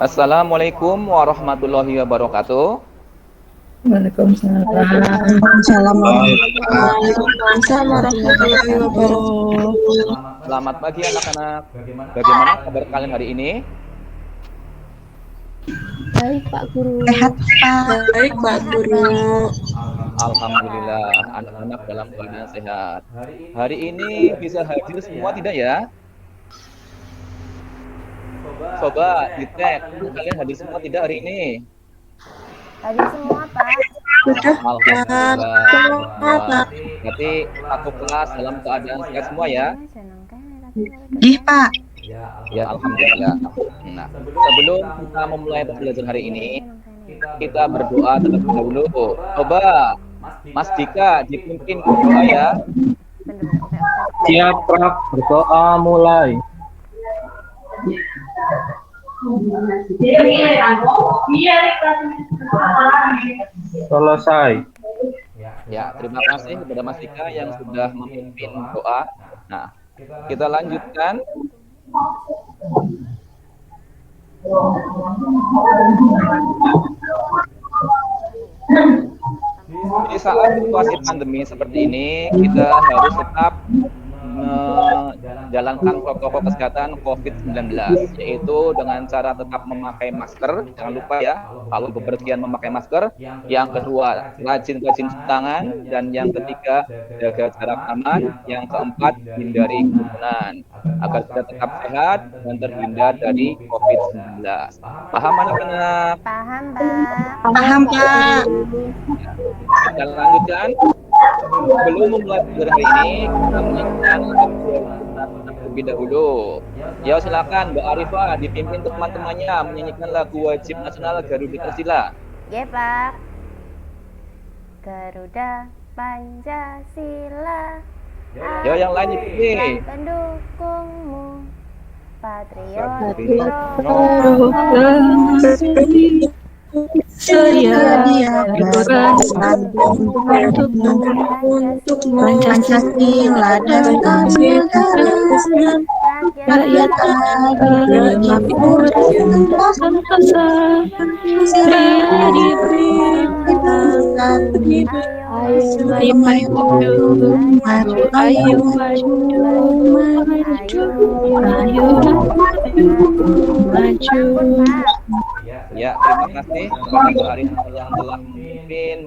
Assalamualaikum warahmatullahi wabarakatuh. Waalaikumsalam. Waalaikumsalam warahmatullahi wabarakatuh. Selamat pagi anak-anak. Bagaimana kabar kalian hari ini? Baik Pak Guru. Sehat Pak. Baik Pak Guru. Alhamdulillah, anak-anak dalam keadaan sehat. Hari ini bisa hadir semua tidak ya? Coba dicek, kalian hadir semua tidak hari ini? Hadir semua Pak. Sudah Alhamdulillah. Berarti satu kelas dalam keadaan sehat semua ya? Ih Pak. Ya, alhamdulillah. Nah, sebelum kita memulai pembelajaran hari ini, kita berdoa terlebih dahulu. Coba Mas Dika dipimpin berdoa ya. Siap, Prof. Berdoa mulai. Selesai. Ya, terima kasih kepada Mas Dika yang sudah memimpin doa. Nah, kita lanjutkan. Di saat situasi pandemi seperti ini, kita harus tetap menjalankan protokol kesehatan COVID-19, yaitu dengan cara tetap memakai masker, jangan lupa ya, kalau bepergian memakai masker. Yang kedua, rajin-rajin cuci tangan, dan yang ketiga, jaga jarak aman. Yang keempat, hindari kerumunan agar kita tetap sehat dan terhindar dari COVID-19. Paham anak-anak? Paham Pak. Paham Pak. Kita lanjutkan. Sebelum memulai pelajaran hari ini, kita menyanyikan lagu terlebih dahulu. Ya, silakan Mbak Arifah dipimpin teman-temannya menyanyikan lagu wajib nasional Garuda Pancasila. Ya Pak. Garuda Pancasila. Yo, yang lain ini. Pendukungmu. Patriot. Sedia berkorban untuk Pancasila dan kemerdekaan rakyat agar makmur dan sedia diberikan ayo maju ayo maju Ya, terima kasih kepada Mbak Arifah yang telah memimpin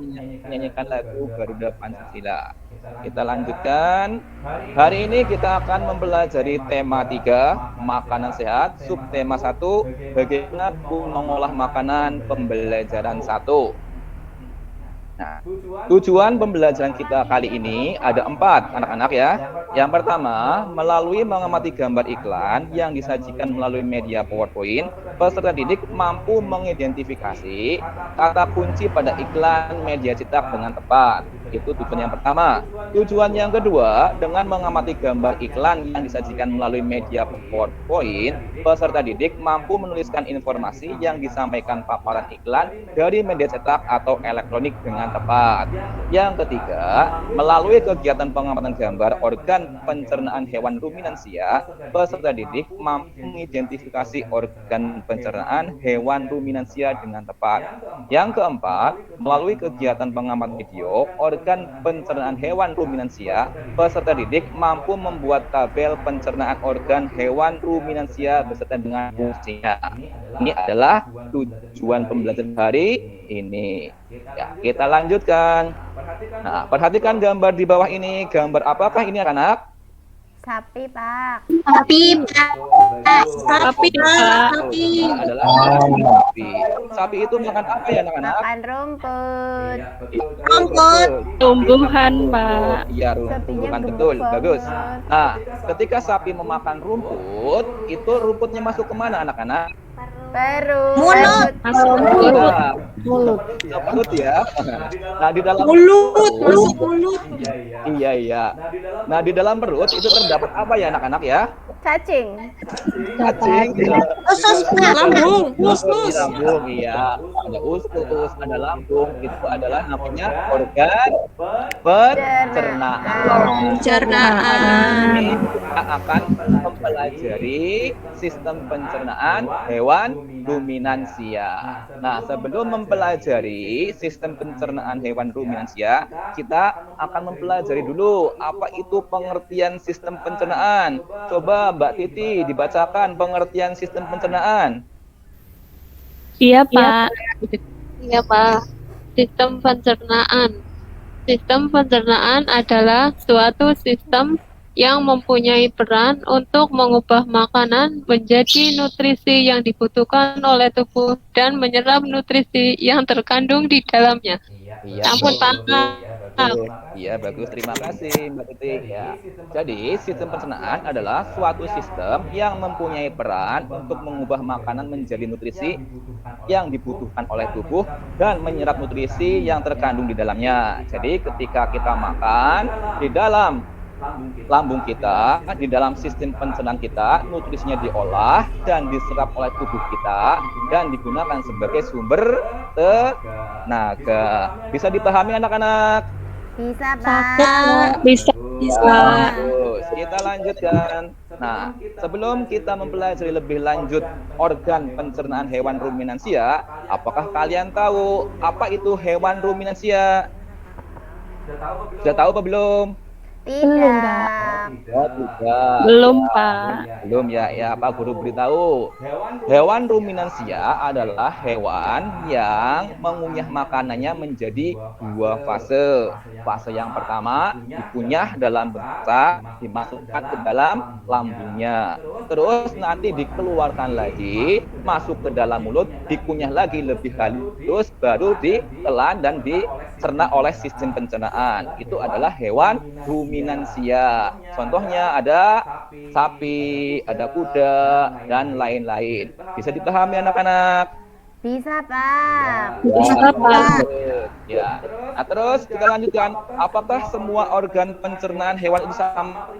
menyanyikan lagu Garuda Pancasila. Kita lanjutkan. Hari ini kita akan mempelajari tema 3, makanan sehat, subtema 1, bagaimana mengolah makanan, pembelajaran 1. Nah, tujuan pembelajaran kita kali ini ada 4, anak-anak ya. Yang pertama, melalui mengamati gambar iklan yang disajikan melalui media PowerPoint, peserta didik mampu mengidentifikasi kata kunci pada iklan media cetak dengan tepat. Itu tujuan yang pertama. Tujuan yang kedua, dengan mengamati gambar iklan yang disajikan melalui media PowerPoint, peserta didik mampu menuliskan informasi yang disampaikan paparan iklan dari media cetak atau elektronik dengan tepat. Yang ketiga, melalui kegiatan pengamatan gambar organ pencernaan hewan ruminansia, peserta didik mampu mengidentifikasi organ pencernaan hewan ruminansia dengan tepat. Yang keempat, melalui kegiatan pengamatan video organ pencernaan hewan ruminansia, peserta didik mampu membuat tabel pencernaan organ hewan ruminansia beserta dengan fungsinya. Ini adalah tujuan pembelajaran hari ini. Ya, kita lanjutkan. Nah, perhatikan gambar di bawah ini. Gambar apakah ini anak-anak? Sapi Pak. Sapi Pak. Sapi Pak. Ini adalah sapi. Sapi itu makan apa ya anak-anak? Makan rumput. Rumput. Tumbuhan, Pak. Iya, Sapinya tumbuhan, gemuk betul, banget. bagus. Nah, ketika sapi memakan rumput, itu rumputnya masuk kemana anak-anak? Perut. Mulut. Masuk mulut. Mulut. Mulut ya. Nah, di dalam Mulut. perut, Mulut. iya. Nah, di dalam perut itu terdapat apa ya anak-anak ya? Cacing. Cacing. Usus lambung. Di lambung, iya. Ada usus, ada lambung. Itu adalah namanya organ pencernaan. Pencernaan. Ini kita akan mempelajari sistem pencernaan hewan ruminansia. Nah, sebelum mempelajari sistem pencernaan hewan ruminansia, kita akan mempelajari dulu apa itu pengertian sistem pencernaan. Coba Mbak Titi dibacakan pengertian sistem pencernaan. Iya, Pak. Iya, Pak. Sistem pencernaan. Sistem pencernaan adalah suatu sistem yang mempunyai peran untuk mengubah makanan menjadi nutrisi yang dibutuhkan oleh tubuh dan menyerap nutrisi yang terkandung di dalamnya. Iya, Ampun, Pak. Iya, bagus. Terima kasih, Mbak Titi. Ya. Jadi, sistem pencernaan adalah suatu sistem yang mempunyai peran untuk mengubah makanan menjadi nutrisi yang dibutuhkan oleh tubuh dan menyerap nutrisi yang terkandung di dalamnya. Jadi, ketika kita makan, di dalam lambung kita, di dalam sistem pencernaan kita, nutrisinya diolah dan diserap oleh tubuh kita dan digunakan sebagai sumber tenaga. Bisa dipahami anak-anak? Bisa, Pak. Bisa. Bagus. Kita lanjutkan. Nah, sebelum kita mempelajari lebih lanjut organ pencernaan hewan ruminansia, apakah kalian tahu apa itu hewan ruminansia? Sudah tahu apa belum? Tidak. Tidak. Belum, Pak. Belum ya, Pak Guru beritahu. Hewan ruminansia adalah hewan yang mengunyah makanannya menjadi dua fase. Fase yang pertama dikunyah dalam bentuk dimasukkan ke dalam lambungnya. Terus nanti dikeluarkan lagi, masuk ke dalam mulut, dikunyah lagi lebih halus, baru ditelan dan dicerna oleh sistem pencernaan. Itu adalah hewan ruminansia. Contohnya ada sapi, ada kuda, dan lain-lain. Bisa dipahami anak-anak? Bisa, Pak. Bisa, Pak. Ya. Nah, terus kita lanjutkan. Apakah semua organ pencernaan hewan itu sama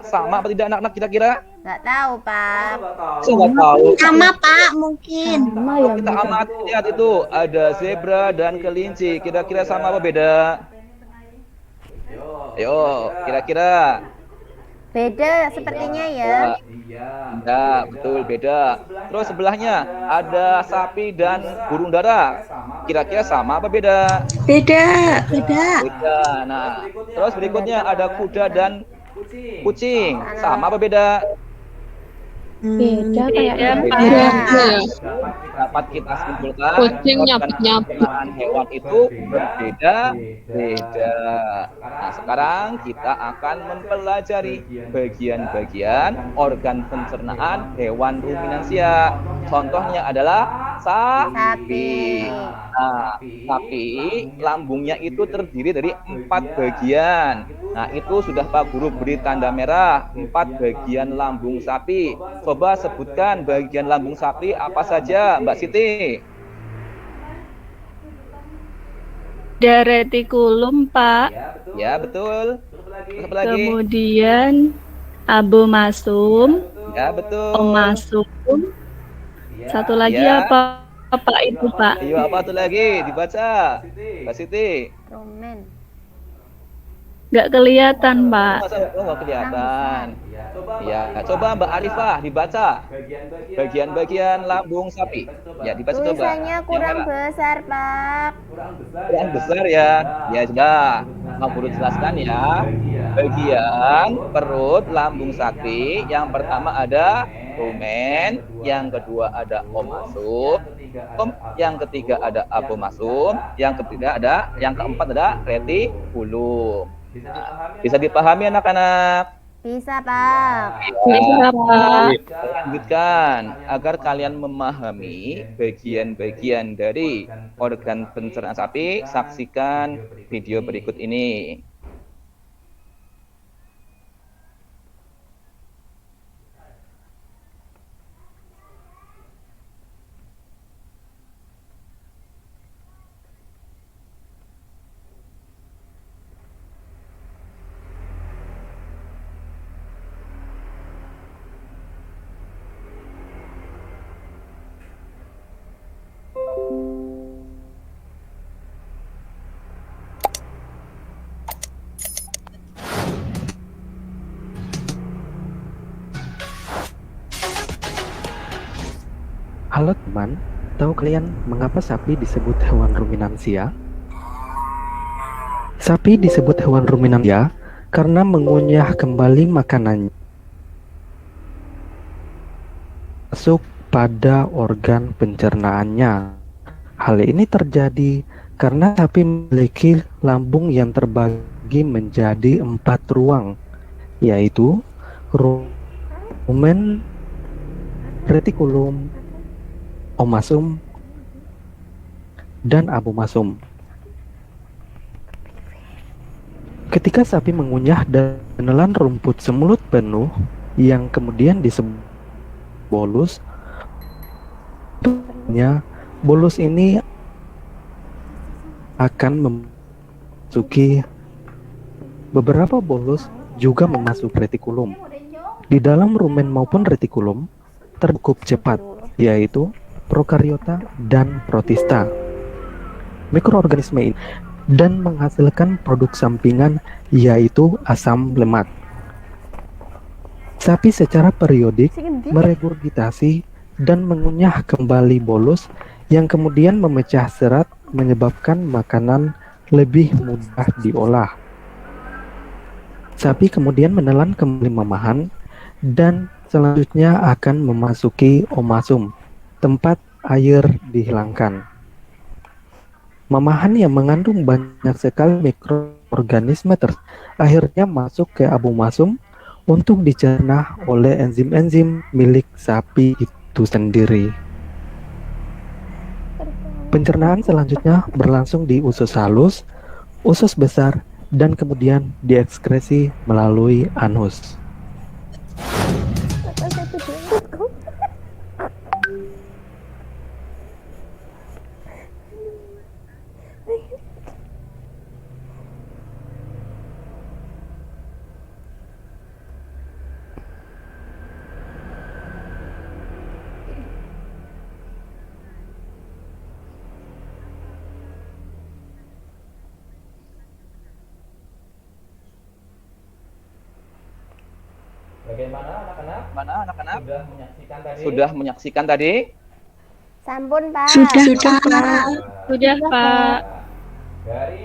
apa tidak anak-anak kira-kira? Nggak tahu, Pak. Nggak tahu. Sama, Pak, mungkin. Kalau kita amati lihat itu ada zebra dan kelinci. Kira-kira sama apa beda? Ayo, kira-kira. Beda sepertinya ya. Ya, betul beda. Terus sebelahnya ada sapi dan burung dara. Kira-kira sama apa beda? Beda. Beda. Nah, terus berikutnya ada kuda dan kucing. Sama apa beda? Beda kayak Beda. Dapat kita simpulkan Kucing organ nyabut-nyabut. pencernaan hewan itu berbeda-beda. Nah, sekarang kita akan mempelajari bagian-bagian organ pencernaan hewan ruminansia. Contohnya adalah sapi. Nah, sapi lambungnya itu terdiri dari 4 bagian. Nah, itu sudah Pak Guru beri tanda merah, 4 bagian lambung sapi. Coba sebutkan bagian lambung sapi apa saja, Mbak Siti? Ada retikulum, Pak. Ya, betul. Terus apa lagi? Kemudian abomasum, Ya, betul. omasum. Satu lagi Ya. apa? Apa itu, Pak? Iya, apa tuh lagi? Dibaca. Mbak Siti. Rumen. Nggak kelihatan, Pak. Oh, nggak kelihatan. Ya, coba Mbak Arifah dibaca. Bagian-bagian lambung sapi. Ya, dibaca coba. Tulisannya kurang besar, Pak. Yang besar ya. Ya sudah. Mau Guru jelaskan ya. Bagian perut lambung sapi yang pertama ada rumen, yang kedua ada omasum, yang ketiga ada abomasum, yang keempat ada retikulum. Nah, bisa dipahami anak-anak? Bisa, Pak. Bisa, Pak. Lanjutkan agar kalian memahami bagian-bagian dari organ pencernaan sapi. Saksikan video berikut ini. Halo teman, tahu kalian mengapa sapi disebut hewan ruminansia? Sapi disebut hewan ruminansia karena mengunyah kembali makanannya masuk pada organ pencernaannya. Hal ini terjadi karena sapi memiliki lambung yang terbagi menjadi 4 ruang, yaitu rumen, retikulum, omasum, dan abomasum. Ketika sapi mengunyah dan menelan rumput semulut penuh yang kemudian disebut bolus, bolus ini akan memasuki beberapa bolus juga memasuk retikulum. Di dalam rumen maupun retikulum terkumpul cepat, yaitu prokariota dan protista. Mikroorganisme ini dan menghasilkan produk sampingan yaitu asam lemak. Sapi secara periodik meregurgitasi dan mengunyah kembali bolus yang kemudian memecah serat menyebabkan makanan lebih mudah diolah. Sapi kemudian menelan kembali mamahan dan selanjutnya akan memasuki omasum, tempat air dihilangkan. Mamahan yang mengandung banyak sekali mikroorganisme akhirnya masuk ke abomasum untuk dicerna oleh enzim-enzim milik sapi itu sendiri. Pencernaan selanjutnya berlangsung di usus halus, usus besar, dan kemudian diekskresi melalui anus. Bagaimana anak-anak? Sudah menyaksikan tadi? Sampun, Pak. Sudah, Pak. Sudah, Pak.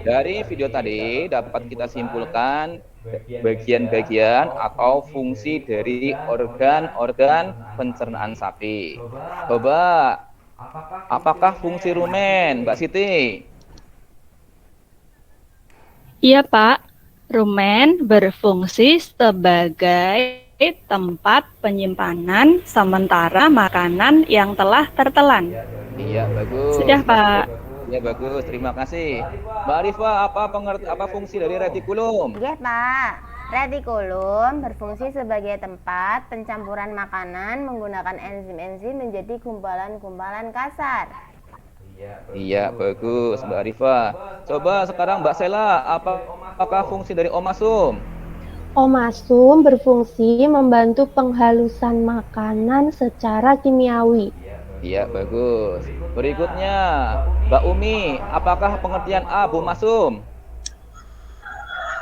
Dari video tadi dapat kita simpulkan bagian-bagian atau fungsi dari organ-organ pencernaan sapi. Coba, apakah fungsi rumen, Mbak Siti? Iya, Pak. Rumen berfungsi sebagai tempat penyimpanan sementara makanan yang telah tertelan. Iya, bagus. Sudah, Pak. Iya, bagus. Terima kasih. Mbak Arifah, apa fungsi dari retikulum? Iya, Pak. Retikulum berfungsi sebagai tempat pencampuran makanan menggunakan enzim-enzim menjadi gumpalan-gumpalan kasar. Iya, bagus, Mbak Arifah. Coba sekarang Mbak Sela, apakah fungsi dari omasum? Omasum berfungsi membantu penghalusan makanan secara kimiawi. Iya, bagus. Berikutnya, Mbak Umi, apakah pengertian abomasum?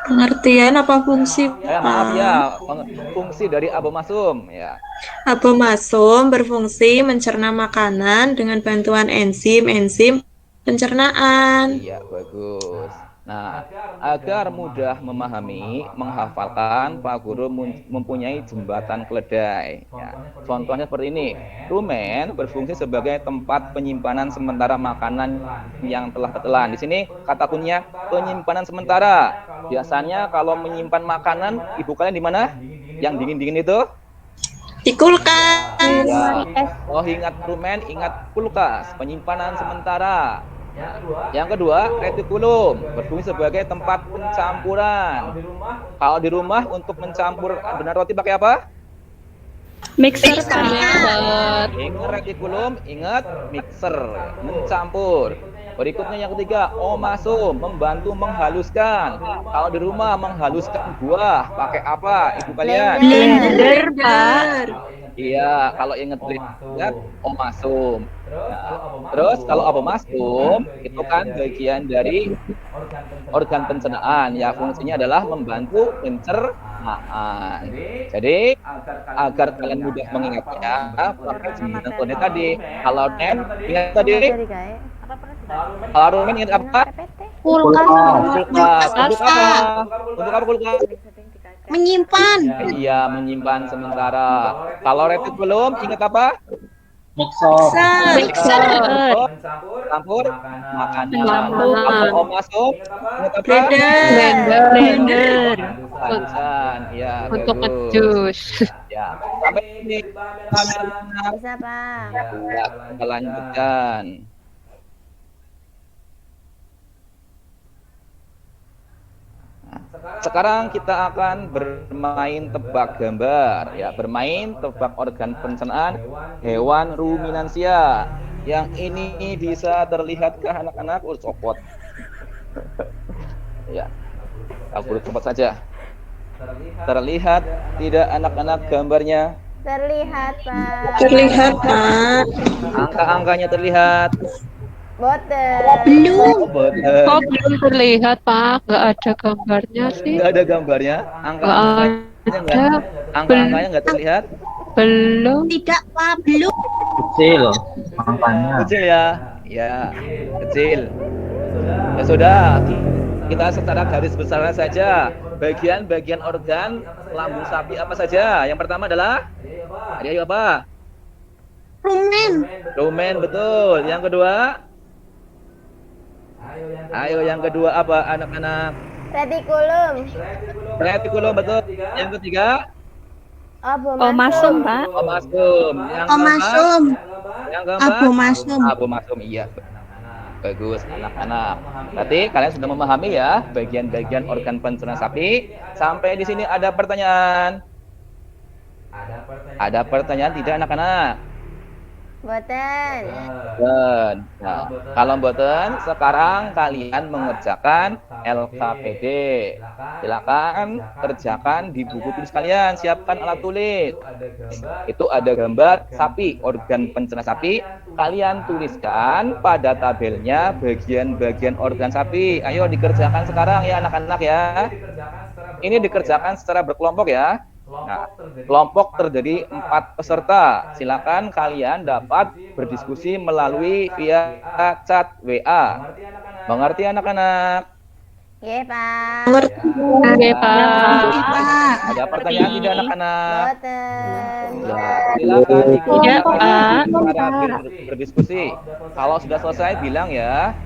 Pengertian apa fungsi, Maaf Pak? ya, fungsi dari abomasum ya. Abomasum berfungsi mencerna makanan dengan bantuan enzim-enzim pencernaan. Iya, bagus. Nah, agar mudah memahami, menghafalkan, Pak Guru mempunyai jembatan keledai. Ya. Contohnya seperti ini. Rumen berfungsi sebagai tempat penyimpanan sementara makanan yang telah tertelan. Di sini kata kuncinya penyimpanan sementara. Biasanya kalau menyimpan makanan, ibu kalian di mana? Yang dingin-dingin itu? Di kulkas. Ya. Oh, ingat rumen, ingat kulkas, penyimpanan sementara. Yang kedua, retikulum berfungsi sebagai tempat pencampuran. Kalau di rumah untuk mencampur adonan roti pakai apa? Mixer, Pak. Ingat retikulum, ingat mixer, mencampur. Berikutnya yang ketiga, omasum membantu menghaluskan. Kalau di rumah menghaluskan buah pakai apa, ibu kalian? Blender, Pak. Iya, kalau ingat omasum. Nah, terus kalau abomasum itu kan bagian dari organ pencernaan. Ya, fungsinya adalah membantu pencernaan. Jadi, agar kalian mudah mengingatnya, pakai jembatan kode tadi. Kalau Nen, ingat tadi. Dari Kai. Kalau Rumen ingat apa? Kulkas. Kulkas. Untuk apa? Untuk apa kulkas? Menyimpan. Iya, menyimpan sementara. Kalau retikulum ingat apa? Mixer. Mixer. Campur makanan. Campur. Kalau masuk ingat apa? Blender. Halusan. Ya, Untuk bagus. ngejus. Ya, sampai ini. Bisa, Pak. Ya, kita lanjutkan. Sekarang kita akan bermain tebak gambar, ya, bermain tebak organ pencernaan hewan ruminansia. Yang ini bisa terlihat ke anak-anak copot. Ya, aku copot saja. Terlihat tidak anak-anak gambarnya? Terlihat, Pak. Terlihat, Pak. Angka-angkanya terlihat? Boten. Belum. Betul. Kok belum terlihat, Pak? Nggak ada gambarnya sih. Nggak ada gambarnya? Angka-angkanya nggak? Ada. Angka-angkanya nggak terlihat? Belum. Tidak, Pak. Belum. Kecil angkanya. Kecil ya? Ya, kecil. Ya sudah, kita secara garis besar saja. Bagian-bagian organ lambung sapi apa saja? Yang pertama adalah, ayo apa? Rumen. Rumen, betul. Yang kedua? Ayo yang kedua apa anak-anak? Retikulum. Retikulum, betul. Yang ketiga? Omasum, Pak. Omasum. Yang keempat? Omasum. Yang keempat? Abomasum. Abomasum, iya. Bagus anak-anak. Berarti kalian sudah memahami ya bagian-bagian organ pencernaan sapi. Sampai di sini ada pertanyaan? Ada pertanyaan tidak anak-anak? Boten. Boten. Nah, kalau boten, sekarang kalian mengerjakan LKPD. Silakan kerjakan di buku tulis kalian. Siapkan alat tulis. Itu ada gambar sapi, organ pencernaan sapi. Kalian tuliskan pada tabelnya bagian-bagian organ sapi. Ayo dikerjakan sekarang ya anak-anak ya. Ini dikerjakan secara berkelompok ya. Nah, kelompok terdiri 4 peserta. Silakan kalian dapat berdiskusi melalui via chat WA. Mengerti anak-anak? Nggih, Pak. Oke, Pak. Ada pertanyaan tidak anak-anak? Boten. Nah, silakan ikut Tidak, Pak. cara berdiskusi. Kalau sudah selesai bilang ya.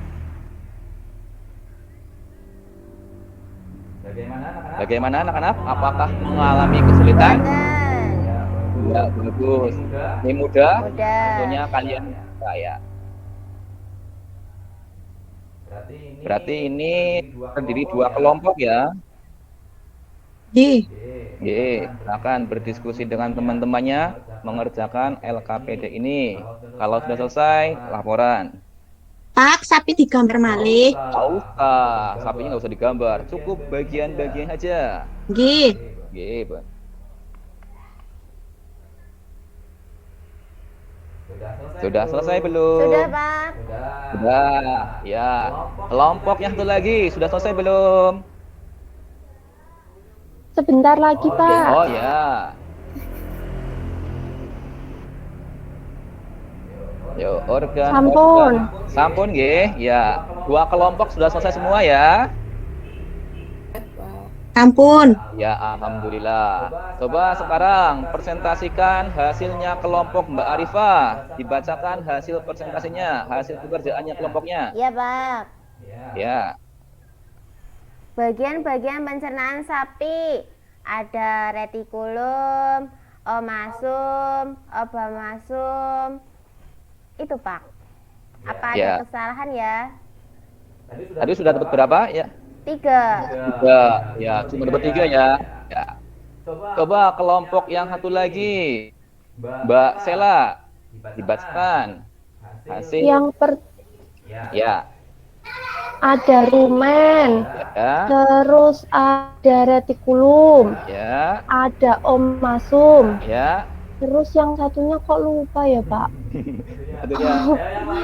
Bagaimana anak-anak? Apakah mengalami kesulitan? Boten. Ya, bagus. Ini mudah. Mudah. Tentunya kalian saya. Berarti ini terdiri 2 kelompok ya. Ji. Silakan berdiskusi dengan teman-temannya mengerjakan LKPD ini. Kalau sudah selesai, laporan. Pak, sapi digambar malih. Tak usah, sapinya nggak usah digambar, cukup bagian-bagian aja. Nggih. Gitu. Sudah selesai belum? Sudah, Pak. Sudah. Ya. Kelompok yang satu lagi sudah selesai belum? Sebentar lagi, Pak. Oh ya. Yo, organ. Sampun. Sampun nggih. Ya. 2 kelompok sudah selesai semua ya. Ampun. Ya, alhamdulillah. Coba sekarang presentasikan hasilnya kelompok Mbak Arifah. Dibacakan hasil presentasinya, hasil pekerjaannya kelompoknya. Iya, Pak. Ya. Bagian-bagian pencernaan sapi ada retikulum, omasum, obamasum. Itu, Pak. Apa Ya. ada kesalahan ya? Tadi sudah dapat berapa? Ya. 3. 3. Ya, cuma dapat 3 ya. Ya. Coba kelompok yang satu lagi. Mbak Sela, dibacakan hasil. Yang Ya. ada rumen, Ya. terus ada retikulum, Ya. ada omasum, Ya. terus yang satunya kok lupa ya, Pak? Satunya.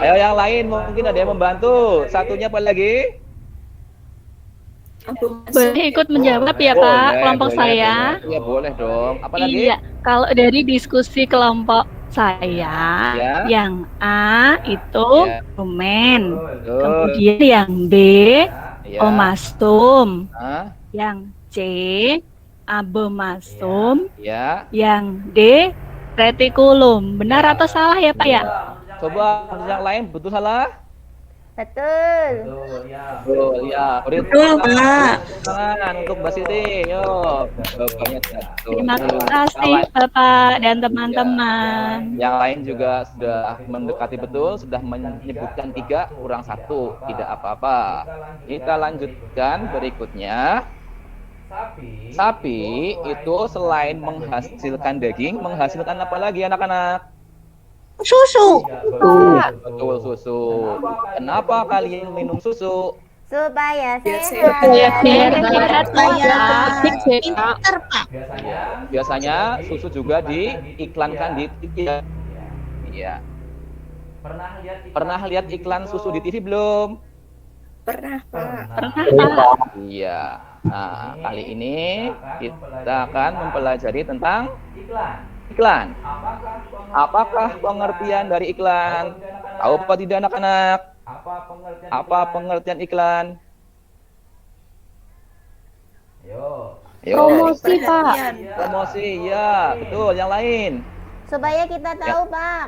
Ayo yang lain mungkin ada yang membantu. Satunya apa lagi? Boleh ikut menjawab ya Pak, kelompok saya. Iya boleh dong. Apa lagi? Iya, kalau dari diskusi kelompok saya, Ya. yang A itu Ya. rumen, Betul. kemudian yang B Ya. omasum, Hah? yang C abomasum, Ya. yang D retikulum. Benar atau salah ya Pak ya? Coba yang lain betul salah? Betul. Betul ya. Betul, Pak. Tangan untuk Mbak Siti. Yuk. Jawabannya satu. Terima kasih Bapak dan teman-teman. Yang lain juga sudah mendekati betul, sudah menyebutkan 3 kurang 1, tidak apa-apa. Kita lanjutkan berikutnya. Sapi itu selain menghasilkan daging, menghasilkan apa lagi anak-anak? Susu. Betul, susu. Kenapa kalian minum susu? Supaya sehat. Biar sehat Supaya Pak. pinter, Pak. Ya, biasanya susu juga diiklankan di TV. Iya. Pernah lihat iklan susu di TV belum? Pernah Pak. Iya. Nah, kali ini kita akan mempelajari tentang iklan. Apakah pengertian dari iklan? Tahu apa tidak anak-anak? Apa pengertian iklan? Yo. Promosi, Pak. Promosi, ya, betul. Yang lain? Supaya kita tahu, Pak.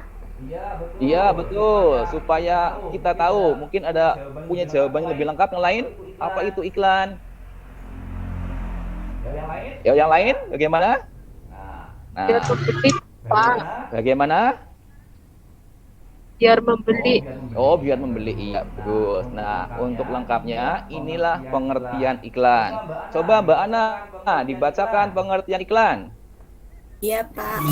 Iya, betul. Supaya kita tahu. Mungkin ada punya jawaban yang lebih lengkap. Yang lain? Apa itu iklan? Yang lain? Bagaimana? Nah, Biar membeli, Pak. bagaimana? Biar membeli. Oh, biar membeli. Iya, bagus. Nah, untuk lengkapnya, inilah pengertian iklan. Coba Mbak Ana, dibacakan pengertian iklan. Iya Pak,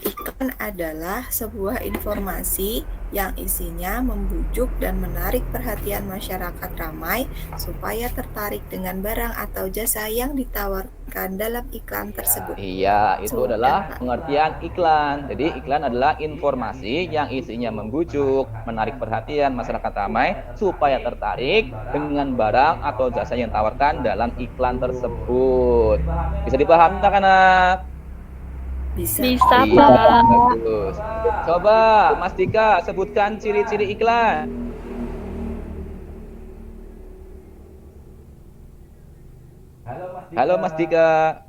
iklan adalah sebuah informasi yang isinya membujuk dan menarik perhatian masyarakat ramai supaya tertarik dengan barang atau jasa yang ditawarkan dalam iklan tersebut. Iya, itu adalah pengertian iklan. Jadi iklan adalah informasi yang isinya membujuk, menarik perhatian masyarakat ramai supaya tertarik dengan barang atau jasa yang ditawarkan dalam iklan tersebut. Bisa dipahami anak-anak? Bisa. Bisa Iya, Pak. bagus. Coba Mas Dika sebutkan ciri-ciri iklan. Halo Mas Dika.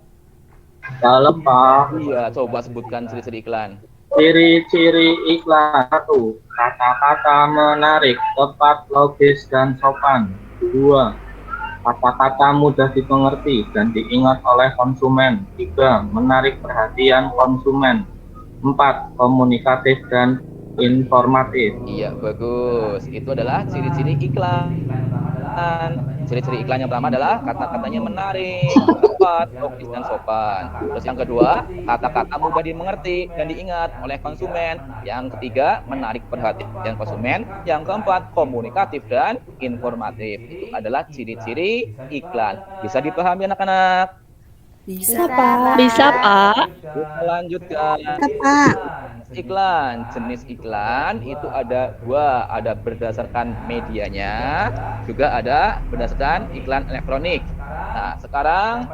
Dalam Pak, Iya, coba sebutkan ciri-ciri iklan. ciri-ciri iklan 1. Kata-kata menarik, tepat, logis, dan sopan. 2. Kata-kata mudah dimengerti dan diingat oleh konsumen. 3. Menarik perhatian konsumen. 4. Komunikatif dan informatif. Iya, bagus. Itu adalah ciri-ciri iklan. Ciri-ciri iklan yang pertama adalah kata-katanya menarik, tepat, logis, dan sopan. Terus yang kedua, kata-kata mudah dimengerti dan diingat oleh konsumen. Yang ketiga, menarik perhatian konsumen. Yang keempat, komunikatif dan informatif. Itu adalah ciri-ciri iklan. Bisa dipahami anak-anak? Bisa Pak. Bisa Pak. Kita lanjutkan. Pak. Iklan, jenis iklan itu ada 2, ada berdasarkan medianya, juga ada berdasarkan iklan elektronik. Nah, sekarang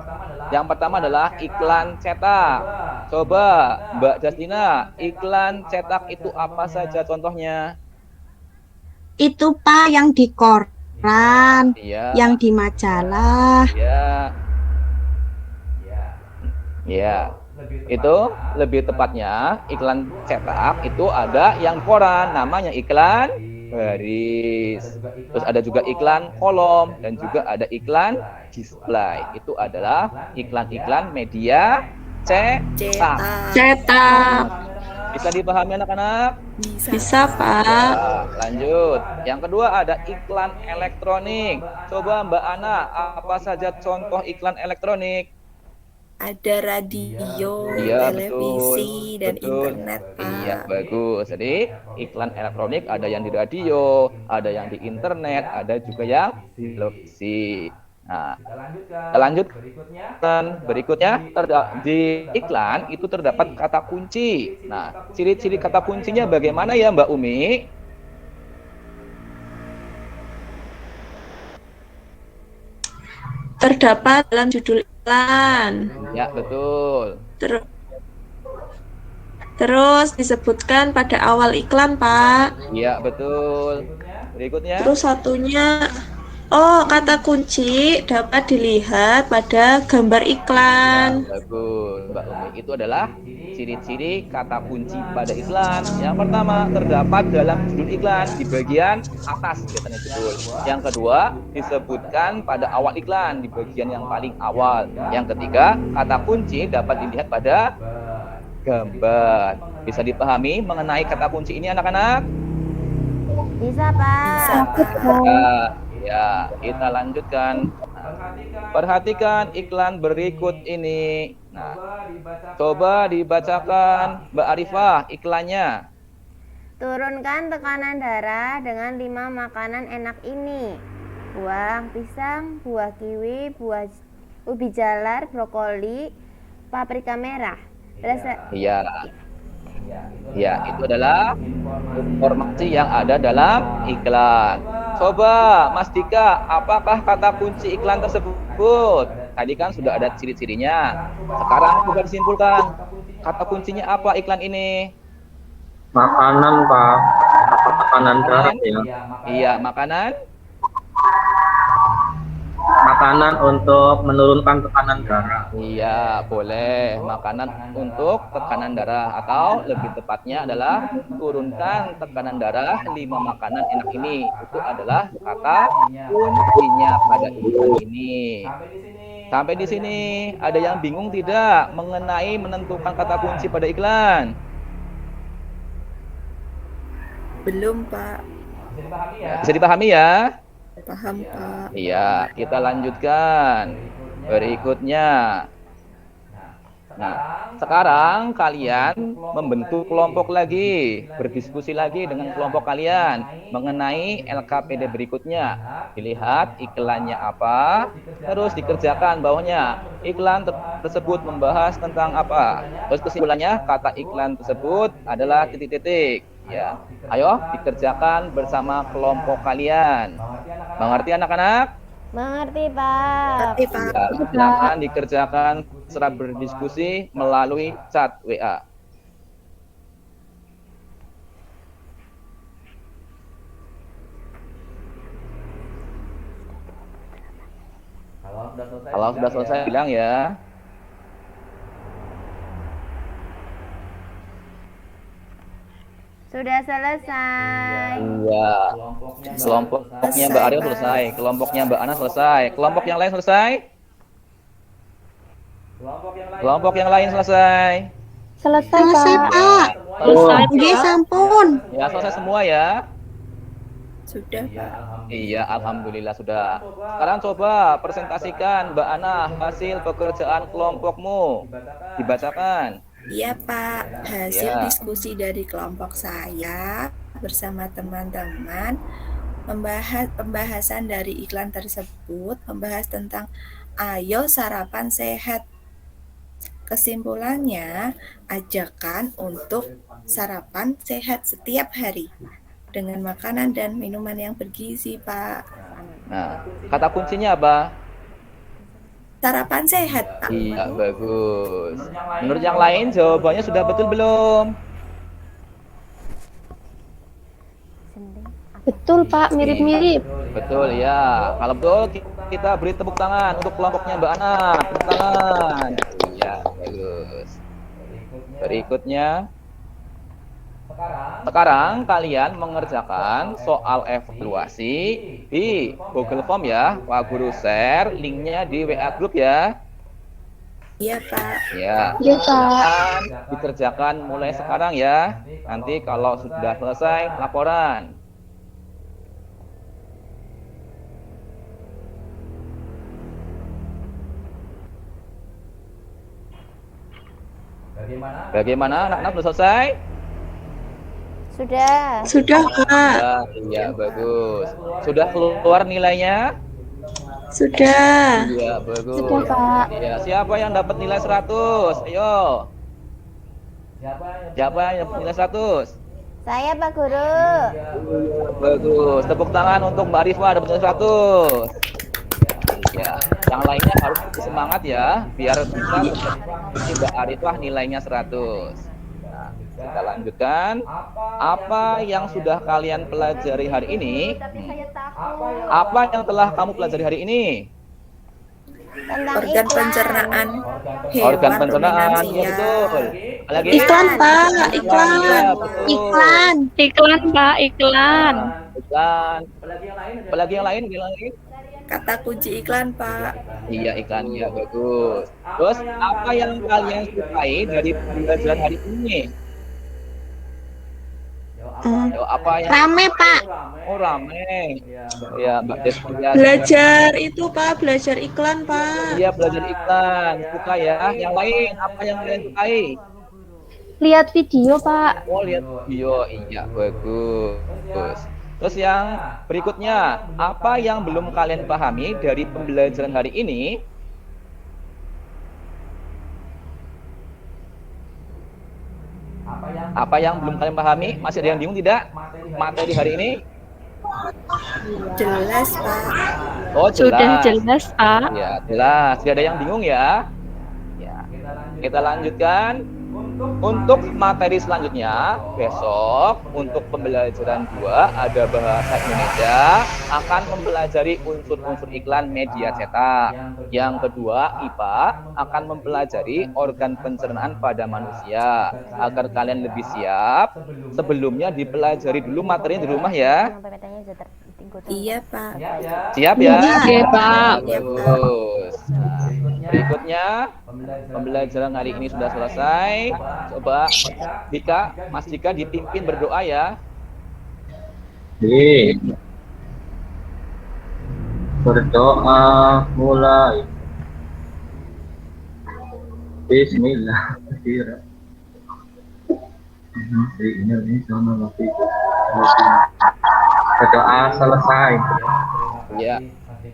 yang pertama adalah iklan cetak. Coba Mbak Justina, iklan cetak itu apa saja contohnya? Itu Pak yang di koran, Iya. yang di majalah. Ya. Ya. Itu lebih tepatnya iklan cetak itu ada yang koran, namanya iklan baris. Terus ada juga iklan kolom dan juga ada iklan display. Itu adalah iklan-iklan media cetak. Cetak. Bisa dipahami anak-anak? Bisa Pak. Ya, lanjut. Yang kedua ada iklan elektronik. Coba Mbak Ana, apa saja contoh iklan elektronik? Ada radio, Iya, televisi, dan betul. internet, Pak. Iya, bagus. Jadi iklan elektronik ada yang di radio, ada yang di internet, ada juga yang di televisi. Nah, kita lanjut. Berikutnya di iklan itu terdapat kata kunci. Nah, ciri-ciri kata kuncinya bagaimana ya Mbak Umi? terdapat dalam judul iklan. Ya, betul. Terus disebutkan pada awal iklan, Pak. Iya, betul. Berikutnya. Terus satunya, kata kunci dapat dilihat pada gambar iklan. Bagus, Mbak Umi. Itu adalah ciri-ciri kata kunci pada iklan. Yang pertama, terdapat dalam judul iklan di bagian atas biasanya judul. Yang kedua, disebutkan pada awal iklan di bagian yang paling awal. Yang ketiga, kata kunci dapat dilihat pada gambar. Bisa dipahami mengenai kata kunci ini anak-anak? Bisa, Pak. Ya, kita lanjutkan. Perhatikan iklan berikut ini. Nah, coba dibacakan Mbak Arifah iklannya. Turunkan tekanan darah dengan 5 makanan enak ini. Buah pisang, buah kiwi, buah ubi jalar, brokoli, paprika merah. Iya. Ya, itu adalah informasi yang ada dalam iklan. Coba Mas Dika, apakah kata kunci iklan tersebut? Tadi kan sudah ada ciri-cirinya. Sekarang coba disimpulkan. Kata kuncinya apa iklan ini? Makanan, Pak. Makanan darah ya. Iya, makanan. Makanan untuk menurunkan tekanan darah. Iya, boleh. Makanan untuk tekanan darah, atau lebih tepatnya adalah turunkan tekanan darah 5 makanan enak ini. Itu adalah kata kuncinya pada iklan ini. Sampai di sini ada yang bingung tidak mengenai menentukan kata kunci pada iklan? Belum, Pak. Bisa dipahami ya? Paham, Pak. Iya, kita lanjutkan. Berikutnya. Nah, sekarang kalian membentuk kelompok lagi, berdiskusi lagi dengan kelompok kalian mengenai LKPD berikutnya. Dilihat iklannya apa, terus dikerjakan bawahnya. Iklan tersebut membahas tentang apa? Terus kesimpulannya, kata iklan tersebut adalah titik-titik. Ya, ayo dikerjakan bersama kelompok kalian. Mengerti anak-anak? Mengerti, Pak. Ya, silakan dikerjakan secara berdiskusi melalui chat WA. Kalau sudah selesai bilang ya. Sudah selesai. Iya. Kelompoknya Mbak Aryo selesai, kelompoknya Mbak Ana selesai, kelompok yang lain selesai? Kelompok yang lain selesai? Selesai, Pak. Selesai, Nggih, Pak. sampun. Ya, selesai semua ya? Sudah, Pak. Iya, alhamdulillah sudah. Sekarang coba presentasikan Mbak Ana hasil pekerjaan kelompokmu. Dibacakan. Iya, Pak. Hasil Ya. diskusi dari kelompok saya bersama teman-teman pembahasan dari iklan tersebut membahas tentang ayo sarapan sehat. Kesimpulannya, ajakan untuk sarapan sehat setiap hari dengan makanan dan minuman yang bergizi, Pak. Nah, kata kuncinya apa? Sarapan sehat, Pak. Iya, bagus. Menurut yang lain jawabannya sudah betul belum? Betul, Pak. Mirip-mirip. Betul ya. Kalau betul kita beri tepuk tangan untuk kelompoknya Mbak Ana. Tepuk tangan. Iya, bagus. Berikutnya. Sekarang kalian mengerjakan soal evaluasi di Google Form ya. Pak Guru share linknya di WA Group ya. Iya, Pak. Ya. Iya, Pak. Dikerjakan mulai sekarang ya. Nanti kalau sudah selesai laporan. Bagaimana anak-anak sudah selesai? Sudah. Sudah, Pak. Iya, bagus. Sudah keluar nilainya? Sudah. Iya, bagus. Sudah, Pak. Iya, siapa yang dapat nilai 100? Ayo. Siapa yang dapat nilai 100? Saya, Pak Guru. Bagus. Tepuk tangan untuk Mbak Arifah dapat nilai 100. Ya, yang lainnya harus lebih semangat ya, biar bisa seperti Mbak Arifah nilainya 100. Nah, kita lanjutkan. Apa yang sudah kalian pelajari hari ini? Apa yang telah kamu pelajari hari ini? Tentang Organ pencernaan hewan, Organ pencernaan, ya ruminansia. betul. Lagi Iklan, Pak. ya, Iklan. betul. Iklan, Pak, iklan. Iklan. Apalagi yang lain? Kata kunci iklan, Pak. Iya, iklan, ya bagus. Terus apa yang kalian sukai dari pembelajaran hari ini? Yo, apa yang Rame, Pak. Oh, rame. Ya, Mbak Desti. Ya, Belajar itu, Pak. Belajar iklan, Pak. Iya, belajar iklan. Suka ya. Yang lain, apa yang kalian sukai? Lihat video, Pak. Oh, lihat video. Iya, bagus. Terus yang berikutnya, apa yang belum kalian pahami dari pembelajaran hari ini? Apa yang belum kalian pahami? Masih ada yang bingung tidak? Materi hari ini? Jelas, Pak. Oh, Sudah jelas. jelas, Pak. Ya, jelas. Tidak ada yang bingung ya. Ya. Kita lanjutkan. Untuk materi selanjutnya, besok untuk pembelajaran 2 ada bahasa Indonesia, akan mempelajari unsur-unsur iklan media cetak. Yang kedua, IPA akan mempelajari organ pencernaan pada manusia. Agar kalian lebih siap, sebelumnya dipelajari dulu materinya di rumah ya. Iya, Pak. Siap ya? Oke, Pak. Bagus. Nah, berikutnya pembelajaran hari ini sudah selesai. Coba Mas Dika dipimpin berdoa ya. Berdoa mulai. Bismillahirrahmanirrahim. Berdoa selesai. Ya.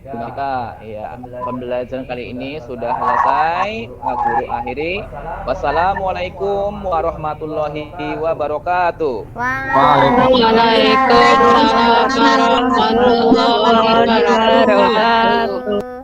Maka ya, pembelajaran kali ini sudah selesai. Guru akhiri. Wassalamualaikum warahmatullahi wabarakatuh. Waalaikumsalam warahmatullahi wabarakatuh.